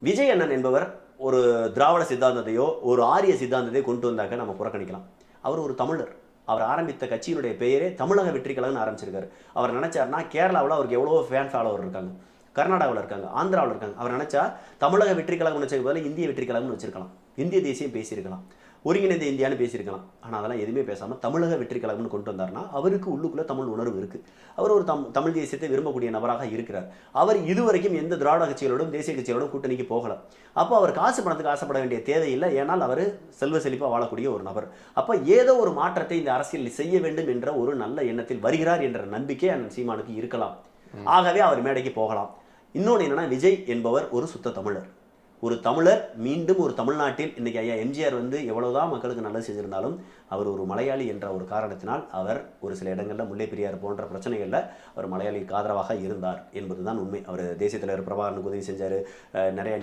விஜய் அண்ணன் என்பவர் ஒரு திராவிட சித்தாந்தத்தையோ, ஒரு ஆரிய சித்தாந்தத்தையோ கொண்டு வந்தாக்க நம்ம புறக்கணிக்கலாம். அவர் ஒரு தமிழர். அவர் ஆரம்பித்த கட்சியினுடைய பெயரே தமிழக வெற்றிக் கழகம்னு ஆரம்பிச்சிருக்காரு. அவர் நினைச்சார்னா கேரளாவுல அவருக்கு எவ்வளவோ ஃபேன் ஃபாலோவர் இருக்காங்க. கர்நாடகாவுல இருக்காங்க, ஆந்திராவுல இருக்காங்க. அவர் நினைச்சா தமிழக வெற்றிக் கழகம்னு வச்சதுக்கு பதிலா இந்திய வெற்றிக் கழகம்னு வச்சிருக்கலாம். இந்திய தேசியம் பேசியிருக்கலாம். ஒருங்கிணைந்த இந்தியான்னு பேசியிருக்கலாம். ஆனா அதெல்லாம் எதுவுமே பேசாம தமிழக வெற்றிக் கழகம்னு கொண்டு வந்தார்னா, அவருக்கு உள்ளுக்குள்ள தமிழ் உணர்வு இருக்கு. அவர் ஒரு தமிழ் தேசியத்தை விரும்பக்கூடிய நபராக இருக்கிறார். அவர் இதுவரைக்கும் எந்த திராவிட கட்சிகளோடும், தேசிய கட்சிகளோடும் கூட்டணிக்கு போகல. அப்போ அவர் காசு பணத்துக்கு ஆசைப்பட வேண்டிய தேவையில்லை. ஏனால் அவர் செல்வ செழிப்பா வாழக்கூடிய ஒரு நபர். அப்ப ஏதோ ஒரு மாற்றத்தை இந்த அரசியலில் செய்ய வேண்டும் என்ற ஒரு நல்ல எண்ணத்தில் வருகிறார் என்ற நம்பிக்கை அண்ணன் சீமானுக்கு இருக்கலாம். ஆகவே அவர் மேடைக்கு போகலாம். இன்னொன்று என்னன்னா, விஜய் என்பவர் ஒரு சுத்த தமிழர். ஒரு தமிழர் மீண்டும் ஒரு தமிழ்நாட்டில் இன்னைக்கு ஐயா எம்ஜிஆர் எவ்வளவுதான் மக்களுக்கு நல்லது செஞ்சிருந்தாலும் அவர் ஒரு மலையாளி என்ற ஒரு காரணத்தினால் அவர் ஒரு சில இடங்களில் முல்லை பெரியார் போன்ற பிரச்சனைகளில் அவர் மலையாளிக்கு ஆதரவாக இருந்தார் என்பதுதான் உண்மை. அவர் தேசிய தலைவர் பிரபாகரனுக்கு உதவி செஞ்சார், நிறைய